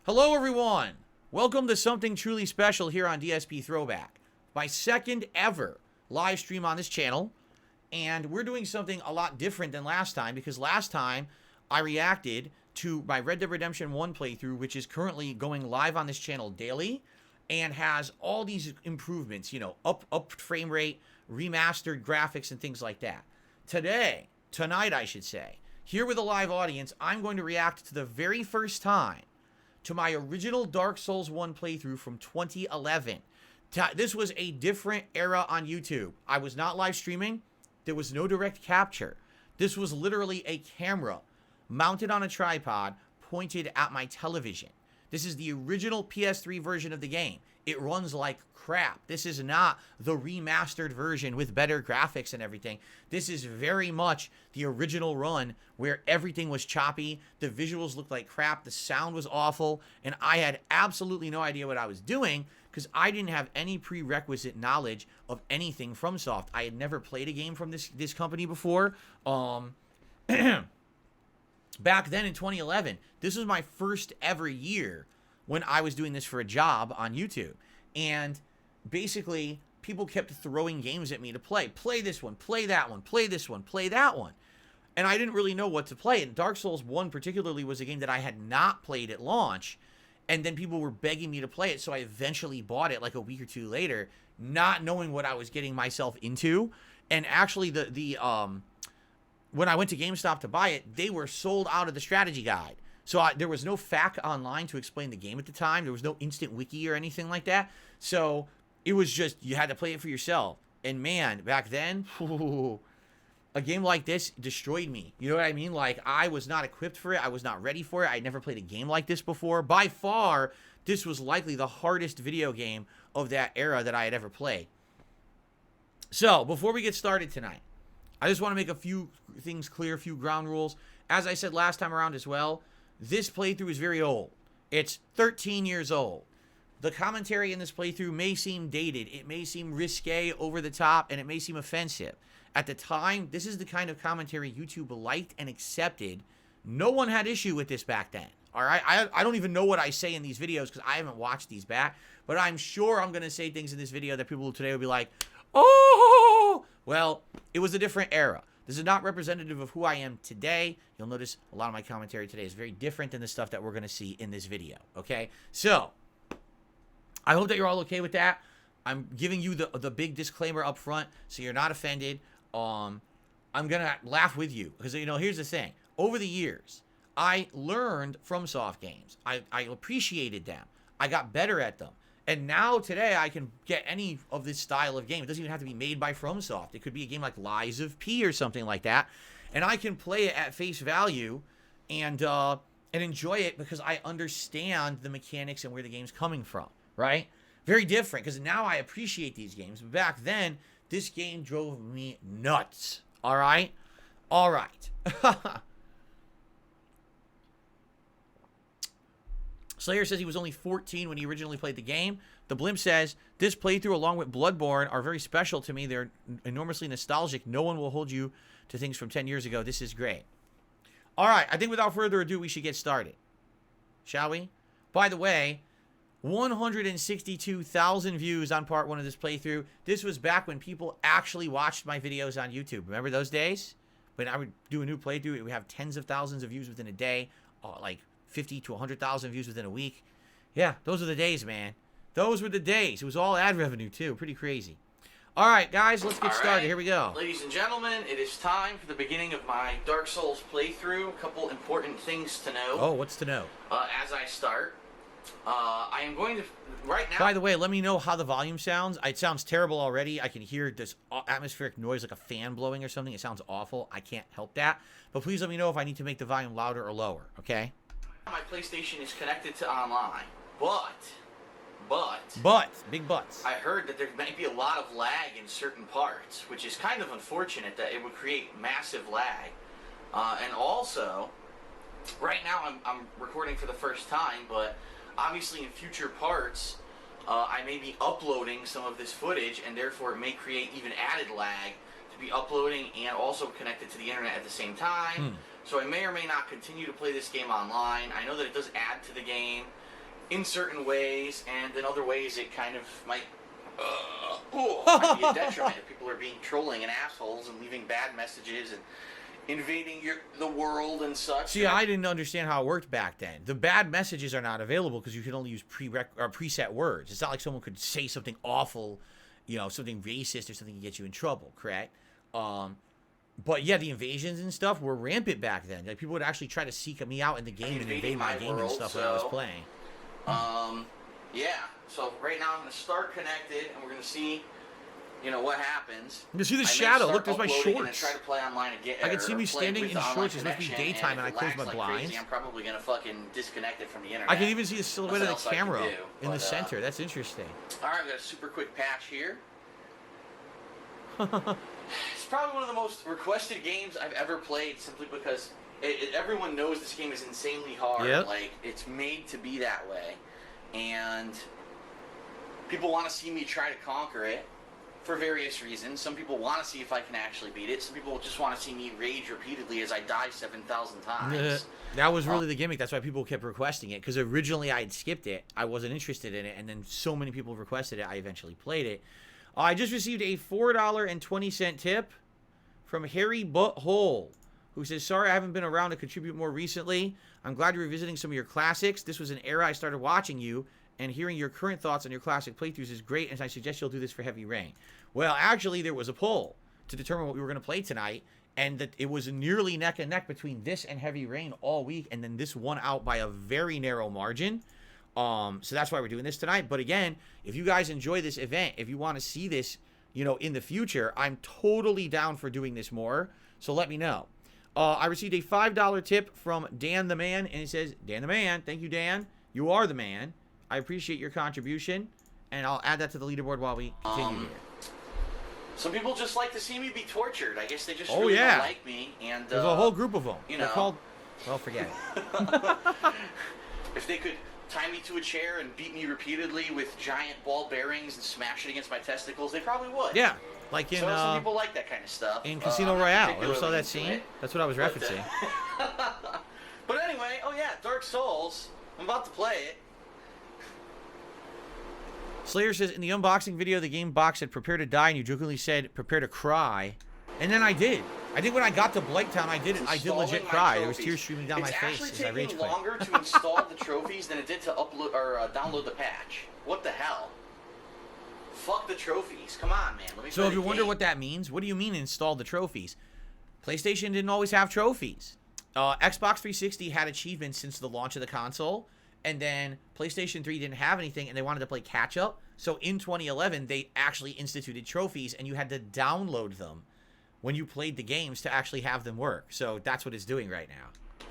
Hello everyone! Welcome to something truly special here on DSP Throwback. My second ever live stream on this channel. And we're doing something a lot different than last time, because last time I reacted to my Red Dead Redemption 1 playthrough, which is currently going live on this channel daily, and has all these improvements, you know, up frame rate, remastered graphics, and things like that. Tonight I should say, here with a live audience, I'm going to react to the very first time to my original Dark Souls 1 playthrough from 2011. This was a different era on YouTube. I was not live streaming. There was no direct capture. This was literally a camera mounted on a tripod pointed at my television. This is the original PS3 version of the game. It runs like crap. This is not the remastered version with better graphics and everything. This is very much the original run where everything was choppy, the visuals looked like crap, the sound was awful, and I had absolutely no idea what I was doing because I didn't have any prerequisite knowledge of anything FromSoft. I had never played a game from this company before. Back then in 2011, this was my first ever year when I was doing this for a job on YouTube. And basically, people kept throwing games at me to play. Play this one, play that one, play this one, play that one. And I didn't really know what to play. And Dark Souls 1 particularly was a game that I had not played at launch. And then people were begging me to play it, so I eventually bought it like a week or two later, not knowing what I was getting myself into. And actually, when I went to GameStop to buy it, they were sold out of the strategy guide. So there was no FAQ online to explain the game at the time. There was no instant wiki or anything like that. So it was just, you had to play it for yourself. And man, back then, a game like this destroyed me. You know what I mean? Like, I was not equipped for it. I was not ready for it. I'd never played a game like this before. By far, this was likely the hardest video game of that era that I had ever played. So, before we get started tonight, I just want to make a few things clear, a few ground rules. As I said last time around as well, this playthrough is very old. It's 13 years old. The commentary in this playthrough may seem dated. It may seem risque, over the top, and it may seem offensive. At the time, this is the kind of commentary YouTube liked and accepted. No one had issue with this back then. All right? I don't even know what I say in these videos because I haven't watched these back. But I'm sure I'm going to say things in this video that people today will be like, oh! Well, it was a different era. This is not representative of who I am today. You'll notice a lot of my commentary today is very different than the stuff that we're going to see in this video, okay? So, I hope that you're all okay with that. I'm giving you the big disclaimer up front so you're not offended. I'm going to laugh with you because, you know, here's the thing. Over the years, I learned FromSoft games. I appreciated them. I got better at them. And now, today, I can get any of this style of game. It doesn't even have to be made by FromSoft. It could be a game like Lies of P or something like that. And I can play it at face value and enjoy it because I understand the mechanics and where the game's coming from, right? Very different, because now I appreciate these games. But back then, this game drove me nuts, all right? All right. Slayer says he was only 14 when he originally played the game. The Blimp says, this playthrough along with Bloodborne are very special to me. They're enormously nostalgic. No one will hold you to things from 10 years ago. This is great. All right, I think without further ado, we should get started. Shall we? By the way, 162,000 views on part 1 of this playthrough. This was back when people actually watched my videos on YouTube. Remember those days? When I would do a new playthrough, it would have tens of thousands of views within a day. Like 50 to 100,000 views within a week. Yeah, those are the days, man. Those were the days. It was all ad revenue, too. Pretty crazy. All right, guys, let's get started. Here we go. Ladies and gentlemen, it is time for the beginning of my Dark Souls playthrough. A couple important things to know. Oh, what's to know? As I start, I am going to, right now... By the way, let me know how the volume sounds. It sounds terrible already. I can hear this atmospheric noise like a fan blowing or something. It sounds awful. I can't help that. But please let me know if I need to make the volume louder or lower, okay? My PlayStation is connected to online, big buts. I heard that there might be a lot of lag in certain parts, which is kind of unfortunate that it would create massive lag. And also, right now I'm recording for the first time, but obviously in future parts, I may be uploading some of this footage, and therefore it may create even added lag to be uploading and also connected to the internet at the same time. So I may or may not continue to play this game online. I know that it does add to the game, in certain ways, and in other ways it kind of might might be a detriment if people are being trolling and assholes and leaving bad messages and invading the world and such. See, I didn't understand how it worked back then. The bad messages are not available because you can only use preset words. It's not like someone could say something awful, you know, something racist or something to get you in trouble, correct? But yeah, the invasions and stuff were rampant back then. Like, people would actually try to seek me out in the game and invade my game and stuff when I was playing. Yeah. So right now I'm going to start connected, and we're going to see, you know, what happens. You see the shadow. Look, there's my shorts. Try to play online again. I can see me standing in shorts. It's supposed to be daytime, and I close my blinds. Crazy, I'm probably going to fucking disconnect it from the internet. I can even see the silhouette of the camera in the center. That's interesting. All right, I've got a super quick patch here. It's probably one of the most requested games I've ever played, simply because everyone knows this game is insanely hard. Yep. Like, it's made to be that way. And people want to see me try to conquer it for various reasons. Some people want to see if I can actually beat it. Some people just want to see me rage repeatedly as I die 7,000 times. That was really the gimmick. That's why people kept requesting it. Because originally I had skipped it. I wasn't interested in it. And then so many people requested it, I eventually played it. I just received a $4.20 tip from Harry Butthole, who says, sorry I haven't been around to contribute more recently. I'm glad you're revisiting some of your classics. This was an era I started watching you, and hearing your current thoughts on your classic playthroughs is great, and I suggest you'll do this for Heavy Rain. Well, actually, there was a poll to determine what we were going to play tonight, and that it was nearly neck and neck between this and Heavy Rain all week, and then this won out by a very narrow margin. So that's why we're doing this tonight. But again, if you guys enjoy this event, if you want to see this, you know, in the future, I'm totally down for doing this more. So let me know. I received a $5 tip from Dan the Man, and it says, Dan the Man, thank you, Dan. You are the man. I appreciate your contribution, and I'll add that to the leaderboard while we continue here. Some people just like to see me be tortured. I guess they just really don't like me. And there's a whole group of them. You know, they're called, well, forget it. If they could tie me to a chair and beat me repeatedly with giant ball bearings and smash it against my testicles, they probably would. Yeah, like in some people like that kind of stuff. In Casino Royale. Ever saw that scene? That's what I was referencing. But anyway, oh yeah, Dark Souls. I'm about to play it. Slayer says, in the unboxing video, the game box said prepare to die, and you jokingly said prepare to cry. And then I did. I think when I got to Blighttown, I did legit cry. There was tears streaming down my face as I rage quit. It's actually taking longer to install the trophies than it did to upload or download the patch. What the hell? Fuck the trophies. Come on, man. Let me So if you wonder what that means, what do you mean install the trophies? PlayStation didn't always have trophies. Xbox 360 had achievements since the launch of the console, and then PlayStation 3 didn't have anything, and they wanted to play catch-up. So in 2011, they actually instituted trophies, and you had to download them when you played the games to actually have them work. So that's what it's doing right now.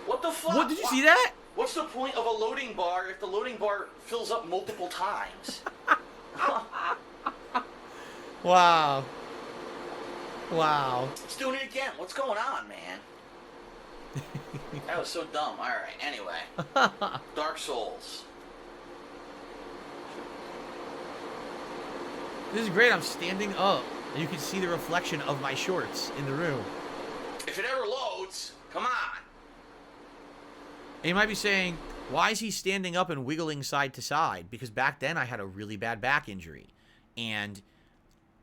What the fuck? What, did you see that? What's the point of a loading bar if the loading bar fills up multiple times? Wow. Wow. It's doing it again. What's going on, man? That was so dumb. Alright, anyway. Dark Souls. This is great. I'm standing up, and you can see the reflection of my shorts in the room. If it ever loads, come on. And you might be saying, why is he standing up and wiggling side to side? Because back then I had a really bad back injury. And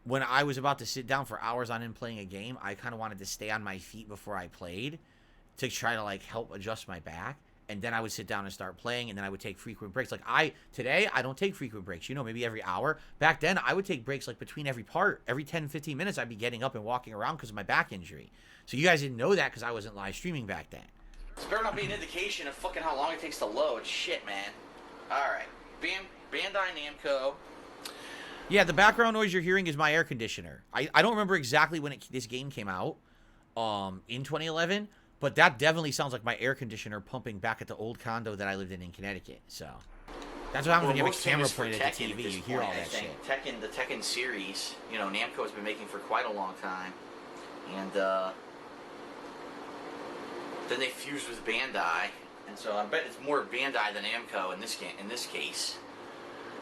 when I was about to sit down for hours on end playing a game, I kind of wanted to stay on my feet before I played to try to, like, help adjust my back. And then I would sit down and start playing, and then I would take frequent breaks. Like, today, I don't take frequent breaks, you know, maybe every hour. Back then, I would take breaks, like, between every part. Every 10, 15 minutes, I'd be getting up and walking around because of my back injury. So you guys didn't know that because I wasn't live streaming back then. This better not be an indication of fucking how long it takes to load. Shit, man. Alright. Bandai Namco. Yeah, the background noise you're hearing is my air conditioner. I don't remember exactly when this game came out in 2011, but that definitely sounds like my air conditioner pumping back at the old condo that I lived in Connecticut. So that's what happens when you have a camera pointed at the TV. You hear all that shit. The Tekken series, you know, Namco has been making for quite a long time. And then they fused with Bandai. And so I bet it's more Bandai than Namco in this case.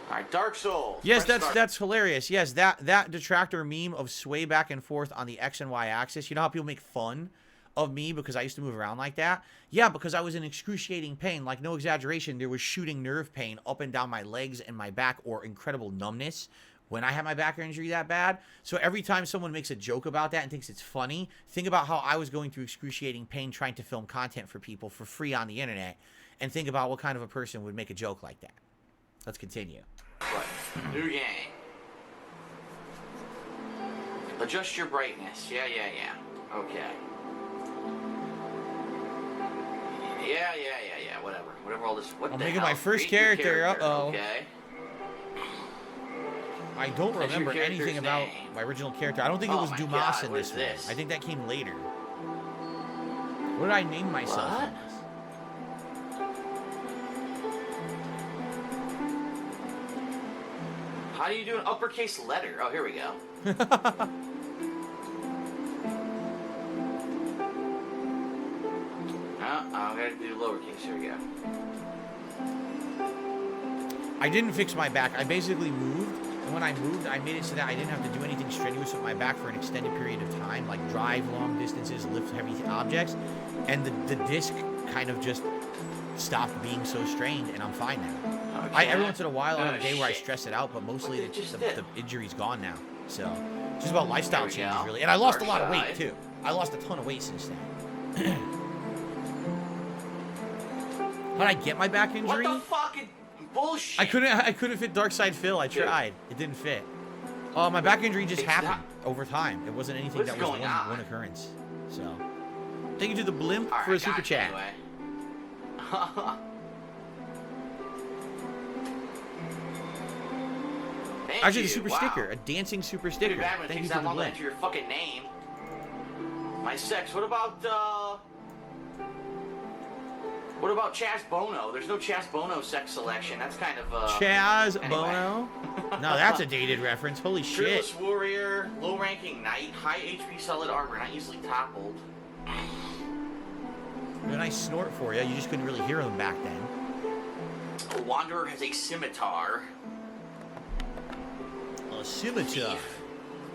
All right, Dark Souls. Yes, that's hilarious. Yes, that detractor meme of sway back and forth on the X and Y axis. You know how people make fun of me because I used to move around like that? Yeah, because I was in excruciating pain. Like, no exaggeration, there was shooting nerve pain up and down my legs and my back, or incredible numbness when I had my back injury that bad. So every time someone makes a joke about that and thinks it's funny, think about how I was going through excruciating pain trying to film content for people for free on the internet, and think about what kind of a person would make a joke like that. Let's continue. Right. New game. Adjust your brightness. Yeah. Okay. Yeah. Whatever all this. What I'm the making hell? my first Create your character. Uh-oh. Okay. I don't What's your remember character's anything about name? my original character. I don't think it Oh was my Dumas God, in what this is one. this? I think that came later. What did I name myself What? in this? How do you do an uppercase letter? Oh, here we go. I'm gonna do lowercase. Here we go. I didn't fix my back. I basically moved, and when I moved, I made it so that I didn't have to do anything strenuous with my back for an extended period of time, like drive long distances, lift heavy objects, and the disc kind of just stopped being so strained, and I'm fine now. Okay. Every once in a while, I have a day where I shit. stress it out, but mostly What did you just the injury's gone now. So, it's just about lifestyle There we changes, go. really. And I lost a lot of Dark weight, side. too. I lost a ton of weight since then. How'd I get my back injury? What the fucking bullshit? I couldn't fit DarksydePhil. I Dude. tried. It didn't fit. My back injury just It's happened over time. It wasn't anything What's that was going on? one occurrence. So, thank you to the blimp All for a right, super gotcha, chat. Anyway. Thank Actually, you. the super Wow. sticker, a dancing super Pretty sticker. bad when it Thank you takes for that the long to blimp. enter your fucking name. My sex. What about Chaz Bono? There's no Chaz Bono sex selection. That's kind of Chaz anyway. Bono. No, that's a dated reference. Holy shit. Fearless warrior, low-ranking knight, high HP, solid armor, not easily toppled. A nice snort for you. You just couldn't really hear them back then. A wanderer has a scimitar. A scimitar. Thief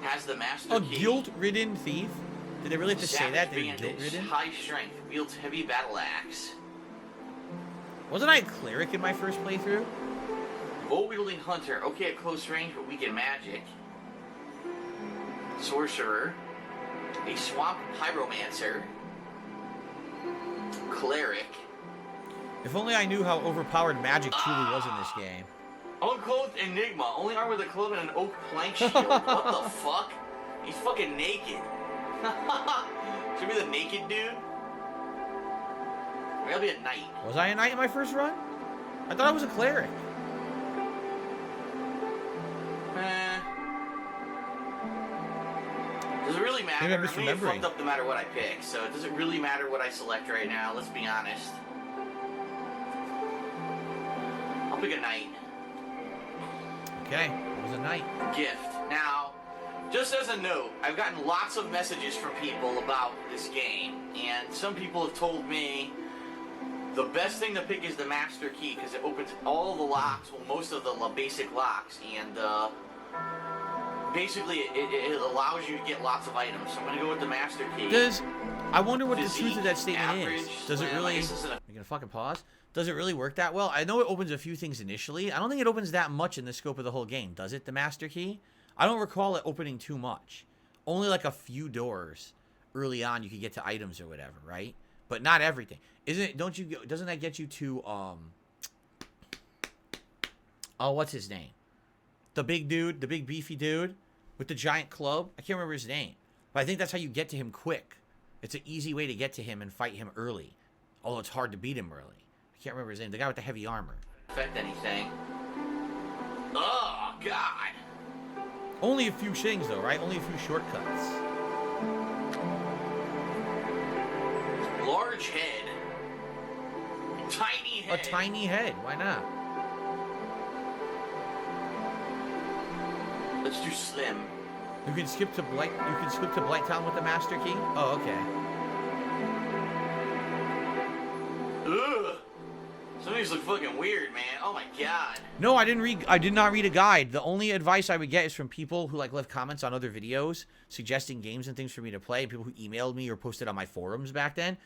has the master A key. guilt-ridden thief. Did they really have to say that? They're Savage bandit, guilt-ridden. high strength, wields heavy battle axe. Wasn't I a cleric in my first playthrough? Bow-wielding hunter, okay at close range but weak in magic. Sorcerer. A swamp pyromancer. Cleric. If only I knew how overpowered magic truly was in this game. Unclothed enigma, only armor with a cloak and an oak plank shield. What the fuck? He's fucking naked. Should be the naked dude? Maybe I'll be a knight. Was I a knight in my first run? I thought I was a cleric. Does it really matter? Maybe I'm I'm gonna get misremembering. fucked up no matter what I pick, so it doesn't really matter what I select right now, let's be honest. I'll pick a knight. Okay, I was a knight. Gift. Now, just as a note, I've gotten lots of messages from people about this game, and some people have told me the best thing to pick is the master key because it opens all the locks, well, most of the basic locks, and basically it allows you to get lots of items. So I'm gonna go with the master key. I wonder what the Physique, truth of that statement average, is. Does it slim, really? I guess it's You gonna fucking pause? Does it really work that well? I know it opens a few things initially. I don't think it opens that much in the scope of the whole game, does it? The master key? I don't recall it opening too much. Only like a few doors early on you could get to items or whatever, right? But not everything. Doesn't that get you to what's his name? The big dude, the big beefy dude with the giant club. I can't remember his name. But I think that's how you get to him quick. It's an easy way to get to him and fight him early. Although it's hard to beat him early. I can't remember his name. The guy with the heavy armor. Affect anything. Oh, God. Only a few things though, right? Only a few shortcuts. Large head. Tiny head. A tiny head. Why not? Let's do slim. You can skip to Blighttown with the master key? Oh, okay. Ugh. Some of these look fucking weird, man. Oh my god. No, I did not read a guide. The only advice I would get is from people who like left comments on other videos suggesting games and things for me to play. People who emailed me or posted on my forums back then.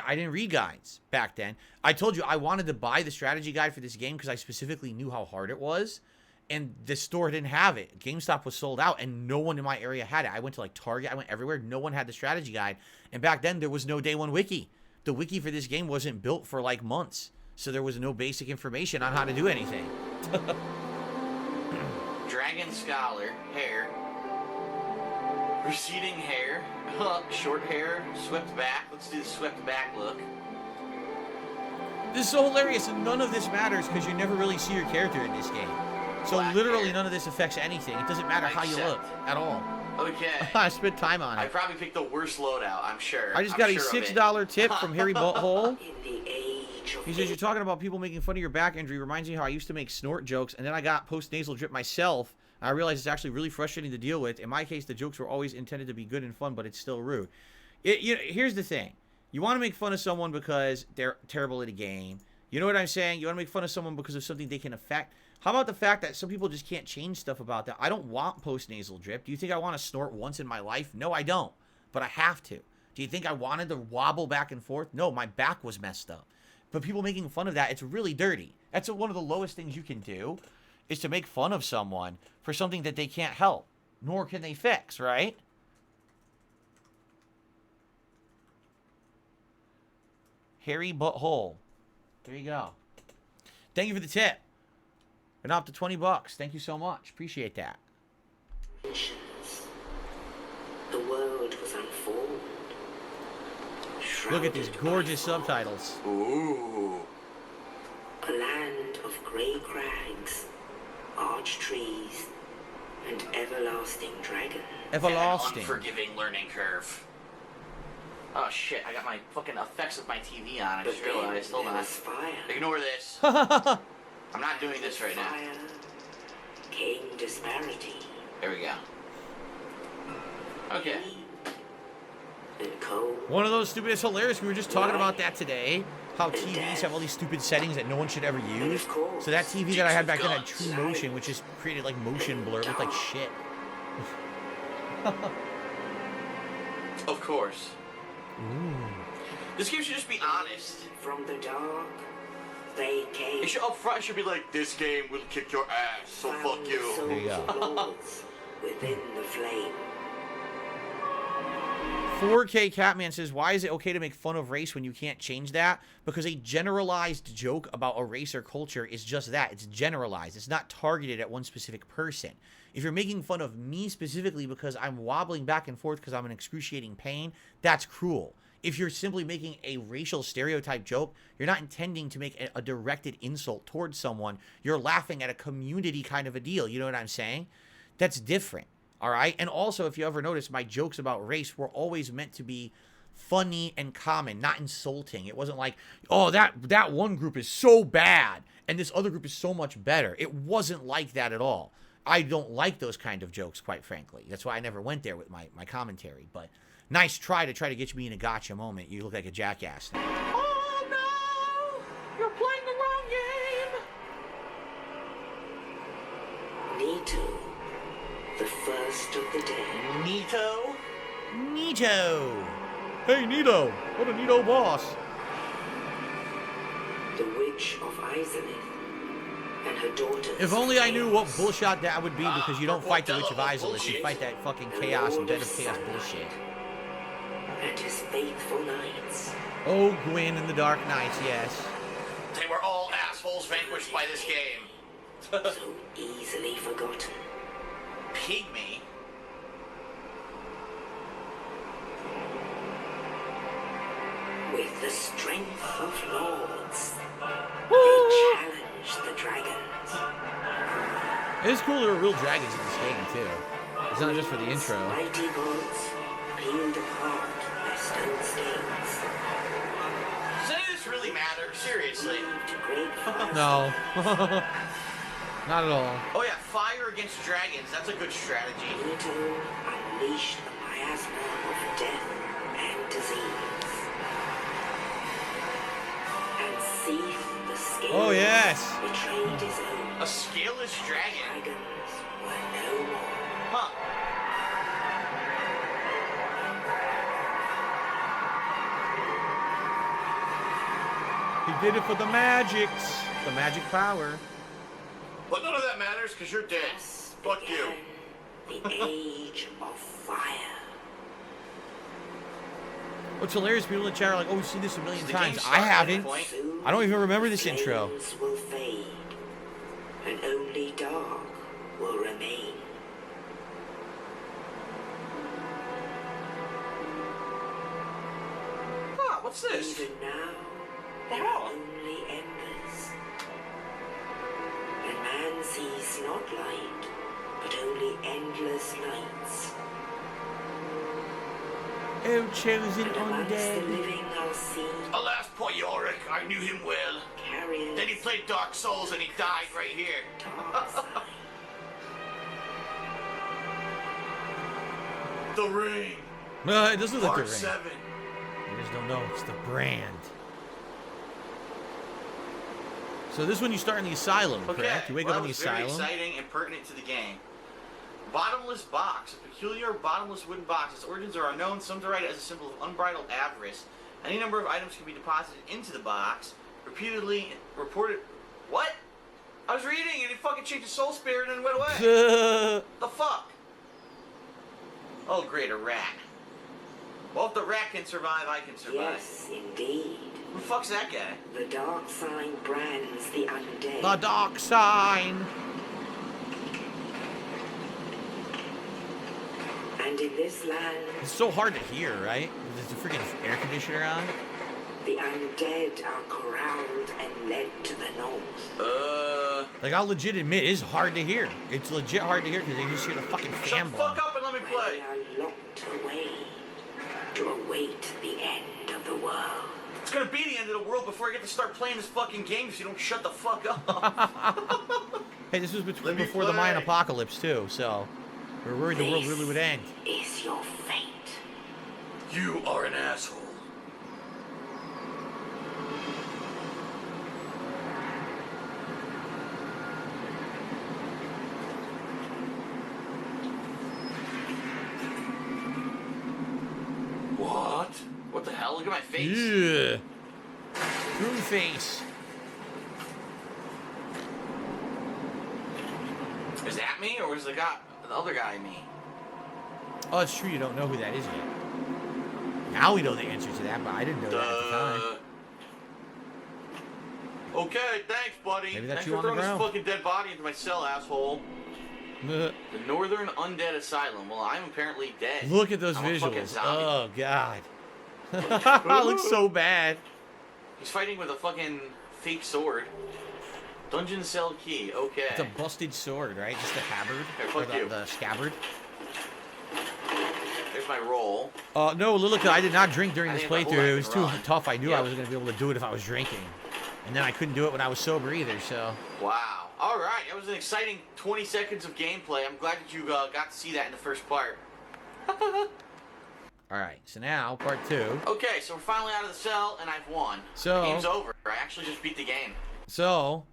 I didn't read guides back then. I told you I wanted to buy the strategy guide for this game because I specifically knew how hard it was. And the store didn't have it. GameStop was sold out and no one in my area had it. I went to like Target. I went everywhere. No one had the strategy guide. And back then there was no day one wiki. The wiki for this game wasn't built for like months. So there was no basic information on how to do anything. Dragon Scholar, hair. Receding hair. Short hair, swept back. Let's do the swept back look. This is so hilarious, and none of this matters because you never really see your character in this game. So Black literally hair. None of this affects anything. It doesn't matter how you look at all. Okay. I spent time on I it. probably picked the worst loadout, I'm sure. I just I'm got a sure of it. $6 tip from Harry Butthole. In the age of He says, you're talking about people making fun of your back injury. Reminds me how I used to make snort jokes, and then I got post-nasal drip myself. I realized it's actually really frustrating to deal with. In my case, the jokes were always intended to be good and fun, but it's still rude. Here's the thing. You want to make fun of someone because they're terrible at a game. You know what I'm saying? You want to make fun of someone because of something they can affect. How about the fact that some people just can't change stuff about that? I don't want post-nasal drip. Do you think I want to snort once in my life? No, I don't. But I have to. Do you think I wanted to wobble back and forth? No, my back was messed up. But people making fun of that, it's really dirty. That's one of the lowest things you can do, is to make fun of someone for something that they can't help, nor can they fix, right? Harry Butthole. There you go. Thank you for the tip. And up to $20. Thank you so much. Appreciate that. nations. The world was unformed. Look at these shrouded gorgeous by fog. subtitles. Ooh. A land of grey crags, arch trees, and everlasting dragons. Everlasting. An unforgiving learning curve. Oh shit, I got my fucking effects of my TV on, I just realized. Hold on. Fire. Ignore this. That's I'm not doing this right now. Fire came disparity. There we go. Okay. And cold. one of those stupid. It's hilarious. We were just talking about that today. How TVs have all these stupid settings that no one should ever use. So that TV that I had back then had True Motion, which just created like motion blur. It looked like shit. Of course. Ooh. This game should just be honest. From the dark, they came. It should up front. It should be like, this game will kick your ass, so fuck you. There you go. Lords within the flame. 4K Catman says, why is it okay to make fun of race when you can't change that? Because a generalized joke about a race or culture is just that. It's generalized. It's not targeted at one specific person. If you're making fun of me specifically because I'm wobbling back and forth because I'm in excruciating pain, that's cruel. If you're simply making a racial stereotype joke, you're not intending to make a directed insult towards someone. You're laughing at a community kind of a deal. You know what I'm saying? That's different. All right. And also, if you ever notice, my jokes about race were always meant to be funny and common, not insulting. It wasn't like, oh, that one group is so bad and this other group is so much better. It wasn't like that at all. I don't like those kind of jokes, quite frankly. That's why I never went there with my commentary. But nice try to get me in a gotcha moment. You look like a jackass now. Oh no! You're playing the wrong game! Nito, the first of the day. Nito? Nito. Hey, Nito. What a Nito boss. The witch of Izalith and her daughters. If only I knew what bullshot that would be, because you don't fight the Witch of Izalith. You fight that fucking chaos and Den of Chaos bullshit. And his faithful knights. Oh, Gwyn and the Dark Knights, yes. They were all assholes vanquished by this game. So easily forgotten. Pygmy? With the strength of lords, they challenge the dragons. It's cool there are real dragons in this game, too. It's not just for the intro. Mighty gods peeled apart their stone scales. Does any of this really matter? Seriously. To great fire. No. Not at all. Oh yeah, fire against dragons. That's a good strategy. Nito unleashed the miasma of death and disease. And seethed the scales Oh, yes. betrayed his own. A scaleless dragon? Dragons were no more. Huh. He did it for the magics. The magic power. But none of that matters because you're dead. Thus Fuck you. began the age of fire. What's hilarious, people in the chat are like, oh, we've seen this a million The times. game I started at haven't. point. Soon I don't even remember this the intro. flames will fade, and only dark will remain. Huh, what's this? Even now, there are only embers. And man sees not light, but only endless nights. Oh, chosen And amongst the undead. living are seen Alas, poor Yorick, I knew him well. carriers Then he played Dark Souls and he died right here. dark side. The Ring. It doesn't look Part the ring. 7. You just don't know. It's the brand. So this one you start in the asylum, Okay, correct? You wake well, up in the it's very asylum. exciting and pertinent to the game. Bottomless box. A peculiar bottomless wooden box. Its origins are unknown. Some deride it as a symbol of unbridled avarice. Any number of items can be deposited into the box. Repeatedly reported... What? I was reading and it fucking changed the soul spirit and then went away. The fuck? Oh great, a rat. Well, if the rat can survive, I can survive. Yes, indeed. Who the fuck's that guy? The dark sign brands the undead. The dark sign. And in this land, It's so hard to hear, right? There's a freaking air conditioner on. the undead are corralled and led to the north. Like, I'll legit admit, it's hard to hear. It's legit hard to hear because you just hear the fucking Shut fan the blowing. fuck up and let me Where play. they are locked away to await the end of the world. It's gonna be the end of the world before I get to start playing this fucking game if you don't shut the fuck up. Hey, this was Let me before the Mayan play. apocalypse, too, so we're worried the world really would end. This is your fate. You are an asshole. What? What the hell? Look at my face. Yeah. Moon face. Is that me or is the other guy me? Oh, it's true. You don't know who that is yet. Now we know the answer to that, but I didn't know that at the time. Okay, thanks, buddy. Maybe that's thanks you for on the throwing this ground. fucking dead body into my cell, asshole. Ugh. The Northern Undead Asylum. Well, I'm apparently dead. Look at those I'm a fucking visuals. zombie. Oh, God. It looks so bad. He's fighting with a fucking fake sword. Dungeon cell key. Okay. It's a busted sword, right? Just the habard. Hey, Or fuck you. the scabbard. There's my roll. No, Lilica, I did not drink during I this think my whole playthrough. It life was can too run. tough. I knew I Yep. wasn't going to be able to do it if I was drinking. And then I couldn't do it when I was sober either, so... Wow. All right. That was an exciting 20 seconds of gameplay. I'm glad that you got to see that in the first part. Alright, so now, part 2. Okay, so we're finally out of the cell, and I've won. So- The game's over. I actually just beat the game. So,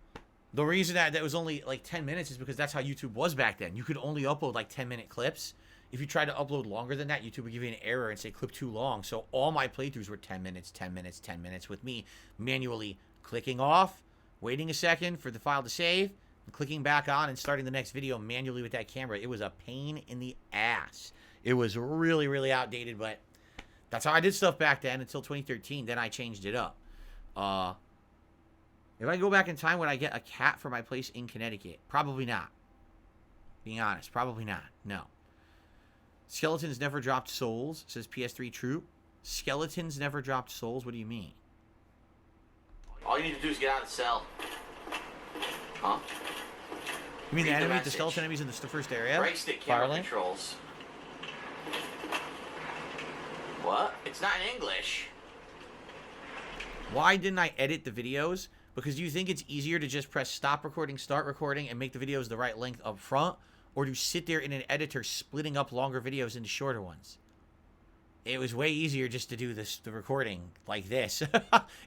the reason that was only like 10 minutes is because that's how YouTube was back then. You could only upload like 10-minute clips. If you tried to upload longer than that, YouTube would give you an error and say clip too long. So all my playthroughs were 10 minutes, 10 minutes, 10 minutes with me manually clicking off, waiting a second for the file to save, and clicking back on and starting the next video manually with that camera. It was a pain in the ass. It was really, really outdated, but that's how I did stuff back then until 2013. Then I changed it up. If I go back in time, would I get a cat for my place in Connecticut? Probably not. Being honest, probably not. No. Skeletons never dropped souls, says PS3 Troop. Skeletons never dropped souls? What do you mean? All you need to do is get out of the cell. Huh? You mean Read the the message. skeleton enemies in the first area? Right stick camera Firelink? controls. What? It's not in English. Why didn't I edit the videos? Because do you think it's easier to just press stop recording, start recording, and make the videos the right length up front? Or to sit there in an editor splitting up longer videos into shorter ones? it was way easier just to do the recording like this.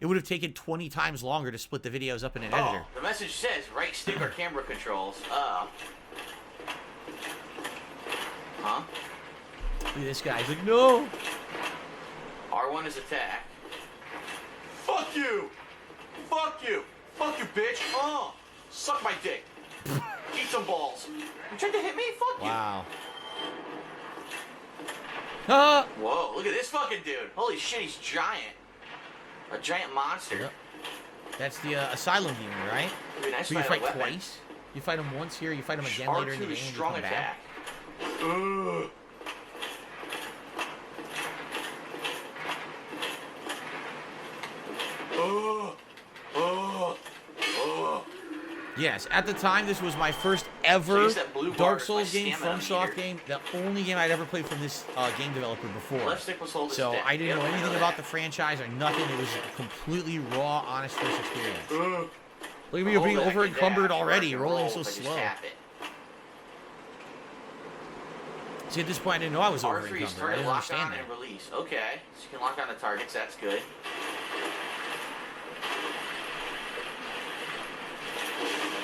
It would have taken 20 times longer to split the videos up in an editor. The message says right stick or camera controls. Huh? Look at this guy. He's like, no. R1 is attack. Fuck you! Fuck you! Fuck you, bitch! Suck my dick. Eat some balls. You tried to hit me? Fuck you. Wow. Whoa, look at this fucking dude. Holy shit, he's giant. A giant monster. Yep. That's the Asylum demon, right? It'd be nice So to you find fight a weapon. twice? You fight him once here, you fight him again later in the game, and you strong come back. attack. Yes, at the time, this was my first ever So that blue bar Dark is Souls my game, stamina FromSoft meter. game, the only game I'd ever played from this game developer before. Left stick was hold the So stick. I didn't know Yep, anything know about that. the franchise or nothing. It was a completely raw, honest first experience. Look at me, you're Hold being that over encumbered dash, already, rock and rolling roll, so but just slow. tap it. See, at this point, I didn't know I was over R3 is encumbered. I target didn't lock understand on that. and release. Okay, so you can lock on the targets. That's good.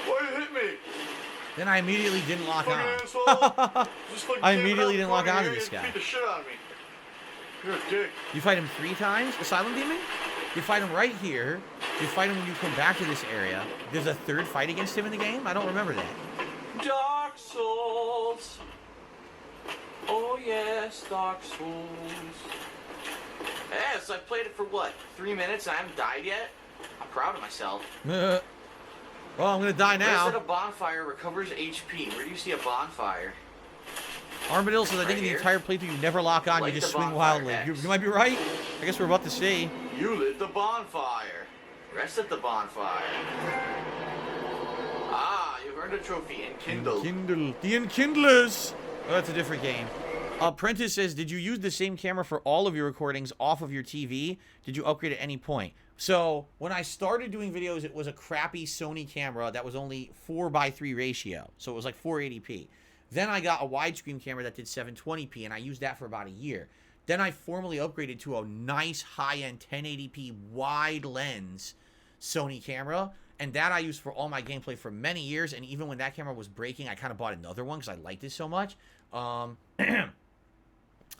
Why you hit me? Then I immediately didn't lock Fucking on. asshole. Just like I came immediately out didn't lock fucking onto here this and guy. Beat the shit out of me. You're a dick. You fight him 3 times, Asylum Demon? You fight him right here. You fight him when you come back to this area. There's a 3rd fight against him in the game? I don't remember that. Dark Souls. Oh yes, Dark Souls. Yes, I played it for what? 3 minutes and I haven't died yet? I'm proud of myself. Well, I'm gonna die Reset a now. bonfire recovers HP. Where do you see a bonfire? Armadillo says, I think Right in the here? entire playthrough you never lock on, Light you just the swing bonfire, wildly. X. You might be right. I guess we're about to see. You lit the bonfire. Rest at the bonfire. Ah, you've earned a trophy. Enkindle. Kindle. The Enkindlers! Oh, that's a different game. Apprentice says, did you use the same camera for all of your recordings off of your TV? Did you upgrade at any point? So, when I started doing videos, it was a crappy Sony camera that was only 4:3 ratio. So, it was like 480p. Then I got a widescreen camera that did 720p, and I used that for about a year. Then I formally upgraded to a nice high-end 1080p wide lens Sony camera, and that I used for all my gameplay for many years. And even when that camera was breaking, I kind of bought another one because I liked it so much.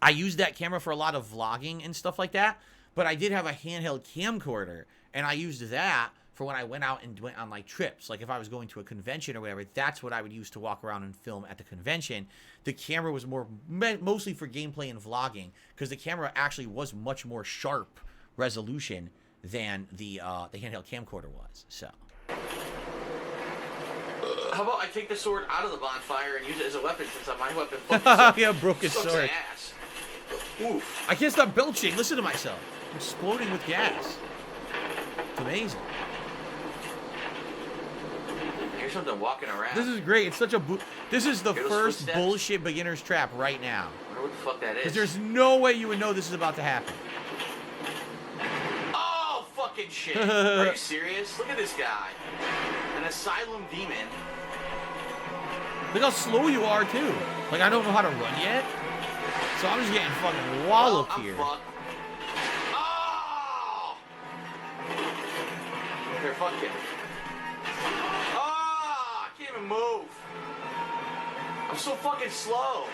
I used that camera for a lot of vlogging and stuff like that, but I did have a handheld camcorder, and I used that for when I went out and went on like trips. Like if I was going to a convention or whatever, that's what I would use to walk around and film at the convention. The camera was mostly for gameplay and vlogging, because the camera actually was much more sharp resolution than the handheld camcorder was. So. How about I take the sword out of the bonfire and use it as a weapon, since my weapon fucking Yeah, broke his sucks sword. ass. Oof. I can't stop belching. Listen to myself. I'm exploding with gas. It's amazing. Here's something walking around. This is great. It's such a this is the Hear those first footsteps? bullshit beginner's trap right now. I wonder what the fuck that is. Because there's no way you would know this is about to happen. Oh, fucking shit. Are you serious? Look at this guy. An Asylum demon. Look how slow you are, too. Like, I don't know how to run yet. So I'm just getting fucking walloped I'm here. fucked. Oh! Here, fuck it. Ah! I can't even move. I'm so fucking slow.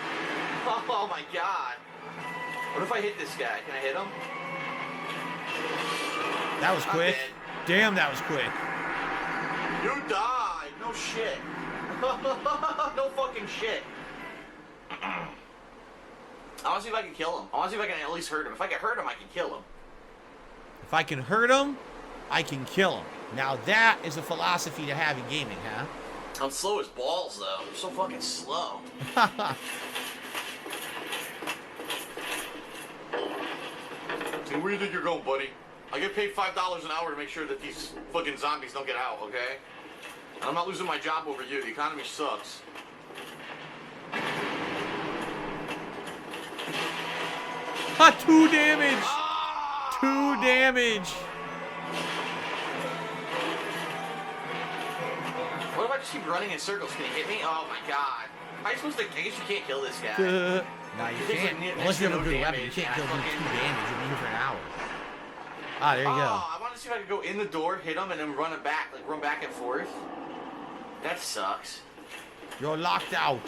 Oh my god. What if I hit this guy? Can I hit him? That was I'm quick. dead. Damn, that was quick. You died. No shit. No fucking shit. I want to see if I can kill him. I want to see if I can at least hurt him. If I can hurt him, I can kill him. If I can hurt him, I can kill him. Now, that is a philosophy to have in gaming, huh? I'm slow as balls, though. I'm so fucking slow. And where do you think you're going, buddy? I get paid $5 an hour to make sure that these fucking zombies don't get out, okay? And I'm not losing my job over you. The economy sucks. Ha, 2 damage! Ah! 2 damage! What if I just keep running in circles? Can he hit me? Oh my god. How are you supposed to? I guess you can't kill this guy. No, you can't. Unless you have a good weapon, you can't kill him 2 damage. You'll be here for an hour. Ah, there you go. I want to see if I could go in the door, hit him, and then run it back, like run back and forth. That sucks. You're locked out.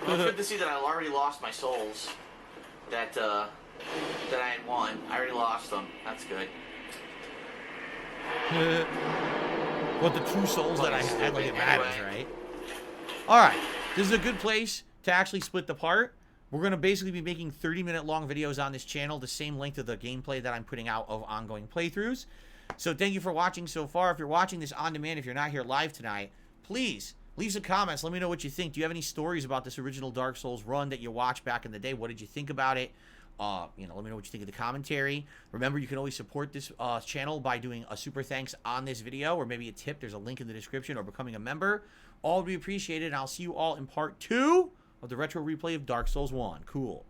Well, it's good to see that I already lost my souls. That I had won. I already lost them. That's good. What, the 2 souls that I had, like it matters, right? Alright, this is a good place to actually split the part. We're going to basically be making 30-minute long videos on this channel, the same length of the gameplay that I'm putting out of ongoing playthroughs. So thank you for watching so far. If you're watching this on demand, if you're not here live tonight, please leave some comments. Let me know what you think. Do you have any stories about this original Dark Souls run that you watched back in the day? What did you think about it? You know, let me know what you think of the commentary. Remember, you can always support this channel by doing a super thanks on this video, or maybe a tip. There's a link in the description, or becoming a member. All would be appreciated, and I'll see you all in part 2 of the retro replay of Dark Souls 1. Cool.